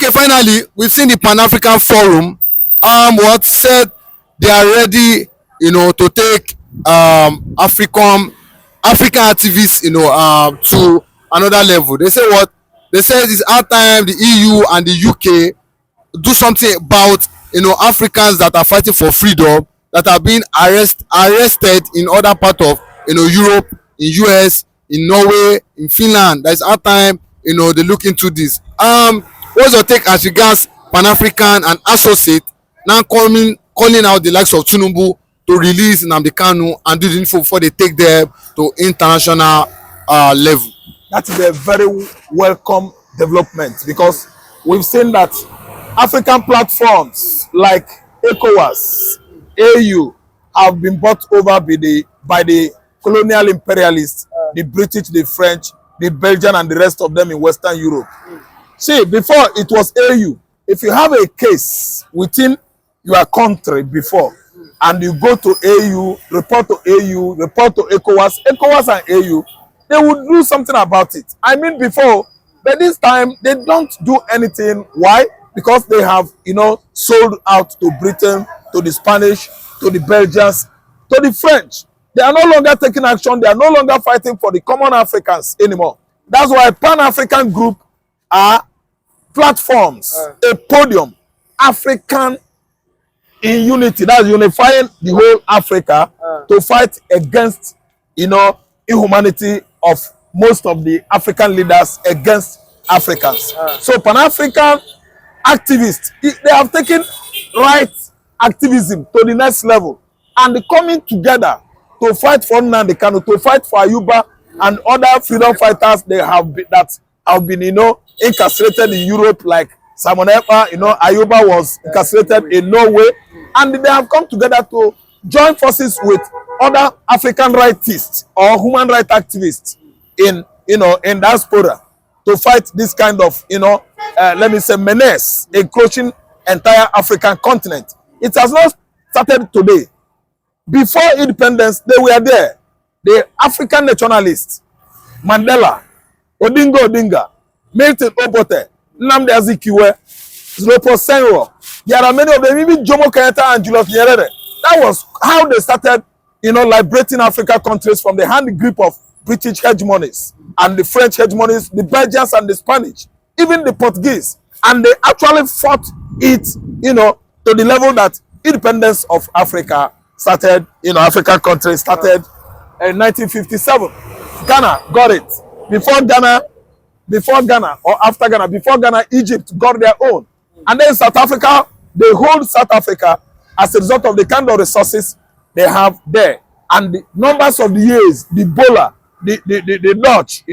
Okay, finally, we've seen the Pan-African Forum. What said they are ready, to take African activists, to another level. They say what? They say it's our time the EU and the UK do something about Africans that are fighting for freedom that are being arrested in other part of Europe, in US, in Norway, in Finland. That is our time they look into this. What's your take as regards Pan-African and associate now calling out the likes of Tinubu to release Nnamdi Kanu and do the info before they take them to international level? That is a very welcome development, because we've seen that African platforms like ECOWAS, AU have been bought over by the colonial imperialists, the British, the French, the Belgian, and the rest of them in Western Europe. See, before it was AU. If you have a case within your country before, and you go to AU, report to AU, report to ECOWAS and AU, they would do something about it. I mean before, but this time they don't do anything. Why? Because they have, sold out to Britain, to the Spanish, to the Belgians, to the French. They are no longer taking action. They are no longer fighting for the common Africans anymore. That's why Pan-African group are platforms, a podium, African in unity. That's unifying the whole Africa to fight against, inhumanity of most of the African leaders against Africans. So Pan-African activists, they have taken right activism to the next level, and coming together to fight for Nnamdi Kanu, to fight for Ayuba and other freedom fighters that have been, incarcerated in Europe, like Simon Ekpa, Ayuba was incarcerated in Norway, and they have come together to join forces with other African rightists or human rights activists in diaspora to fight this kind of, let me say, menace encroaching entire African continent. It has not started today. Before independence, they were there. The African nationalists, Mandela, Odinga, Milton Obote, Nnamdi Azikiwe, Zlopo Senghor. There are many of them, even Jomo Kenyatta and Julius Nyerere. That was how they started, liberating African countries from the hand grip of British hegemonies and the French hegemonies, the Belgians and the Spanish, even the Portuguese. And they actually fought it, to the level that independence of Africa started, African countries started in 1957. Ghana got it. Before Ghana or after Ghana, before Ghana, Egypt got their own. And then South Africa, they hold South Africa as a result of the kind of resources they have there. And the numbers of the years, the Bola, the Dutch,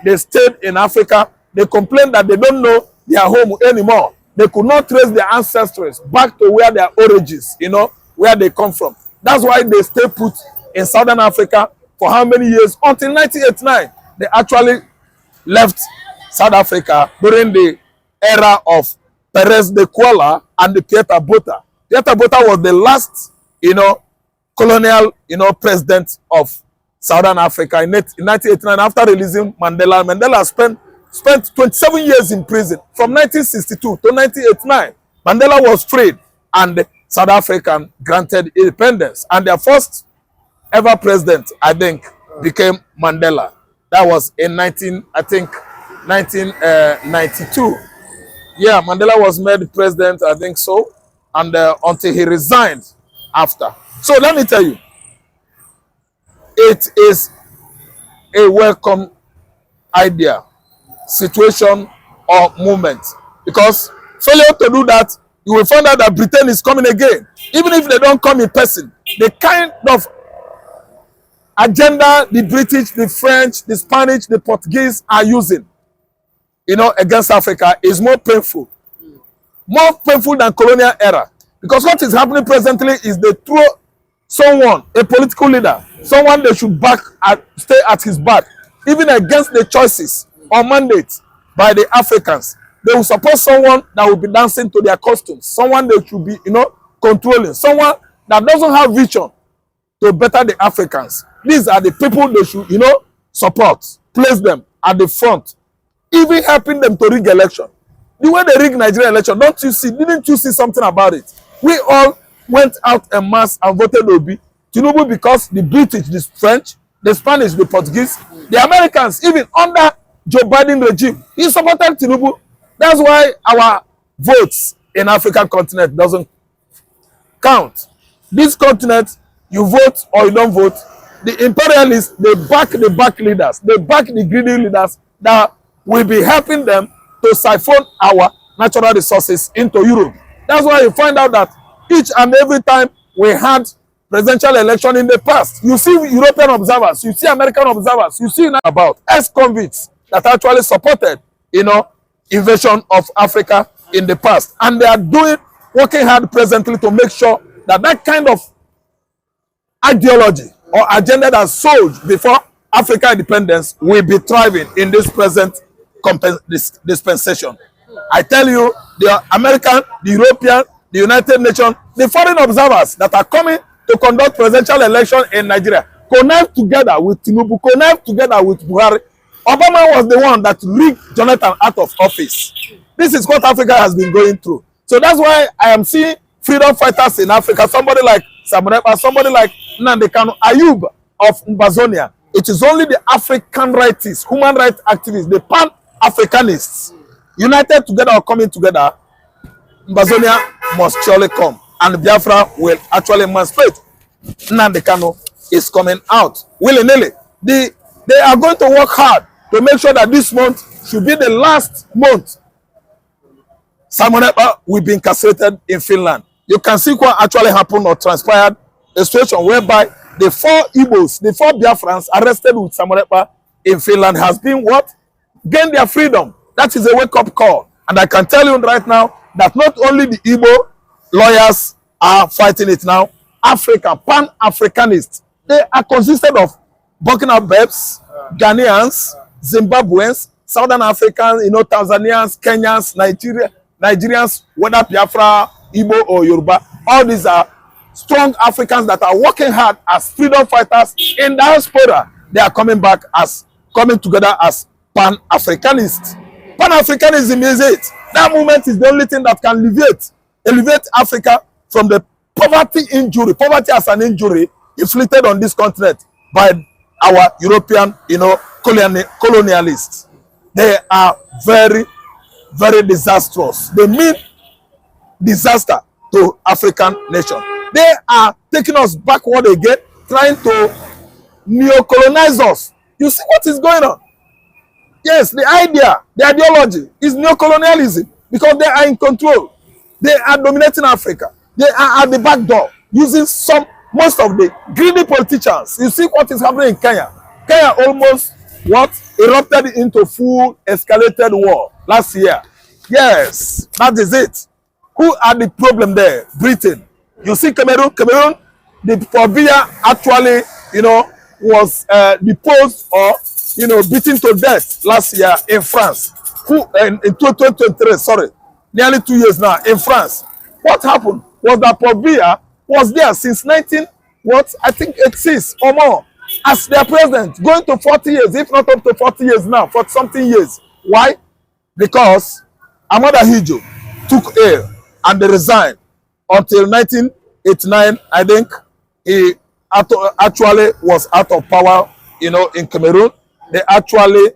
they stayed in Africa. They complained that they don't know their home anymore. They could not trace their ancestors back to where their origins, where they come from. That's why they stay put in Southern Africa for how many years? Until 1989, they actually left South Africa during the era of Perez de Kuala and the Pieter Botha. Pieter Botha was the last, colonial, president of Southern Africa in 1989. After releasing Mandela, Mandela spent 27 years in prison from 1962 to 1989. Mandela was freed, and South Africa granted independence. And their first ever president, I think, became Mandela. That was in 1992. Yeah, Mandela was made president, I think so, and until he resigned after. So let me tell you, it is a welcome idea, situation, or movement, because failure to do that, you will find out that Britain is coming again. Even if they don't come in person, the kind of agenda the British, the French, the Spanish, the Portuguese are using, against Africa is more painful than colonial era. Because what is happening presently is they throw someone, a political leader, someone they should stay at his back, even against the choices or mandates by the Africans. They will support someone that will be dancing to their costumes, someone they should be, controlling, someone that doesn't have vision to better the Africans. These are the people they should, support, place them at the front, even helping them to rig election. The way they rigged Nigerian election, didn't you see something about it? We all went out en masse and voted Obi. Tinubu because the British, the French, the Spanish, the Portuguese, the Americans, even under Joe Biden regime, he supported Tinubu. That's why our votes in African continent doesn't count. This continent, you vote or you don't vote, the imperialists, they back the back leaders, they back the greedy leaders that will be helping them to siphon our natural resources into Europe. That's why you find out that each and every time we had presidential election in the past, you see European observers, you see American observers, you see about ex-convicts that actually supported, invasion of Africa in the past. And they are working hard presently to make sure that that kind of ideology or agenda that's sold before African independence will be thriving in this present dispensation. I tell you, the American, the European, the United Nations, the foreign observers that are coming to conduct presidential election in Nigeria, connect together with Tinubu, connect together with Buhari. Obama was the one that rigged Jonathan out of office. This is what Africa has been going through. So that's why I am seeing freedom fighters in Africa, somebody like Samuel, somebody like Nnamdi Kanu, Ayub of Mbazonia. It is only the African rightists, human rights activists, the pan-Africanists, united together or coming together. Mbazonia must surely come, and Biafra will actually emancipate. Nnamdi Kanu is coming out willy-nilly. They are going to work hard to make sure that this month should be the last month Simon Ekpa will be incarcerated in Finland. You can see what actually happened or transpired, a situation whereby the 4 Igbos, the 4 Biafrans arrested with Simon Ekpa in Finland has been what? Gained their freedom. That is a wake-up call. And I can tell you right now that not only the Igbo lawyers are fighting it now, Africa, pan-Africanists, they are consisted of Burkina Babes, Ghanaians, Zimbabweans, Southern Africans, Tanzanians, Kenyans, Nigerians, whether Biafra, Igbo or Yoruba. All these are strong Africans that are working hard as freedom fighters in diaspora. They are coming together as pan-Africanists. Pan-Africanism is it. That movement is the only thing that can elevate Africa from the poverty as an injury inflicted on this continent by our European, colonialists. They are very, very disastrous. They mean disaster to African nation. They are taking us backward again, trying to neo-colonize us. You see what is going on? Yes, the idea, the ideology is neo-colonialism because they are in control. They are dominating Africa. They are at the back door using most of the greedy politicians. You see what is happening in Kenya. Kenya almost erupted into full escalated war last year. Yes, that is it. Who are the problem there? Britain. You see Cameroon, the Pobia actually, was deposed or, beaten to death last year in France. In 2023, sorry, nearly 2 years now in France. What happened was that Pobia was there since 86 or more as their president, going to 40 years, if not up to 40 years now, 40-something years. Why? Because Amada Hijo took ill and they resigned until 1989. I think he actually was out of power, in Cameroon. They actually,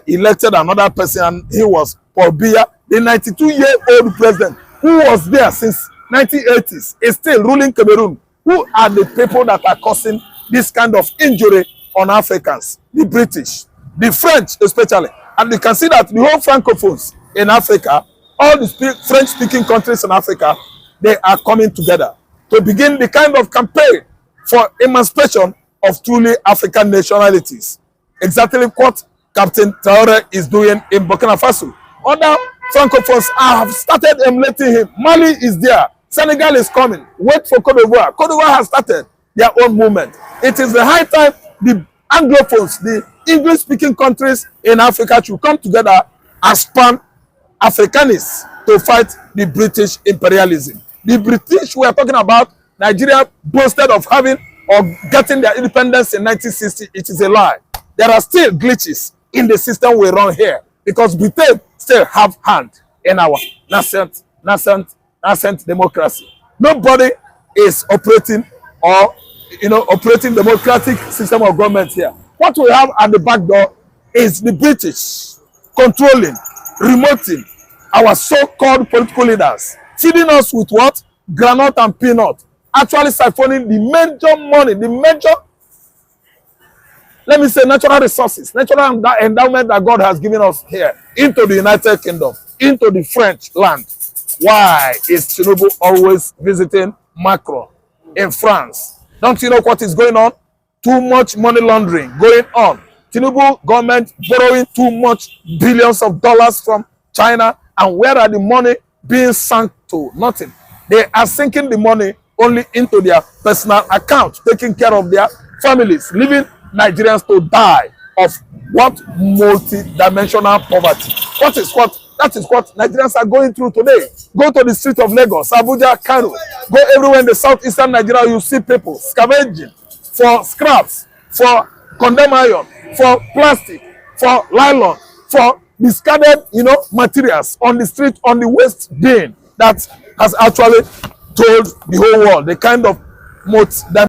elected another person, and he was Paul Biya, the 92-year-old president who was there since 1980s, is still ruling Cameroon. Who are the people that are causing this kind of injury on Africans? The British, the French especially. And you can see that the whole Francophones in Africa, all the French-speaking countries in Africa, they are coming together to begin the kind of campaign for emancipation of truly African nationalities. Exactly what Captain Traore is doing in Burkina Faso. Other Francophones have started emulating him. Mali is there. Senegal is coming. Wait for Cote d'Ivoire. Cote d'Ivoire has started their own movement. It is the high time the Anglophones, the English-speaking countries in Africa should come together as pan-Africanists to fight the British imperialism. The British we are talking about, Nigeria boasted of having or getting their independence in 1960. It is a lie. There are still glitches in the system we run here. because Britain still have hand in our nascent democracy. Nobody is operating or operating democratic system of government here. What we have at the back door is the British controlling, remoting our so-called political leaders, feeding us with what? Granite and peanut, actually siphoning the major money, the major, let me say, natural resources, natural endowment that God has given us here into the United Kingdom, into the French land. Why is Tinubu always visiting Macron in France? Don't you know what is going on? Too much money laundering going on. Tinubu government borrowing too much billions of dollars from China, and where are the money being sunk to? Nothing. They are sinking the money only into their personal account, taking care of their families, leaving Nigerians to die of what? Multi-dimensional poverty. That is what Nigerians are going through today. Go to the street of Lagos, Abuja, Kano. Go everywhere in the southeastern Nigeria, you see people scavenging for scraps, for condemned iron, for plastic, for nylon, for discarded, materials on the street, on the waste bin that has actually told the whole world the kind of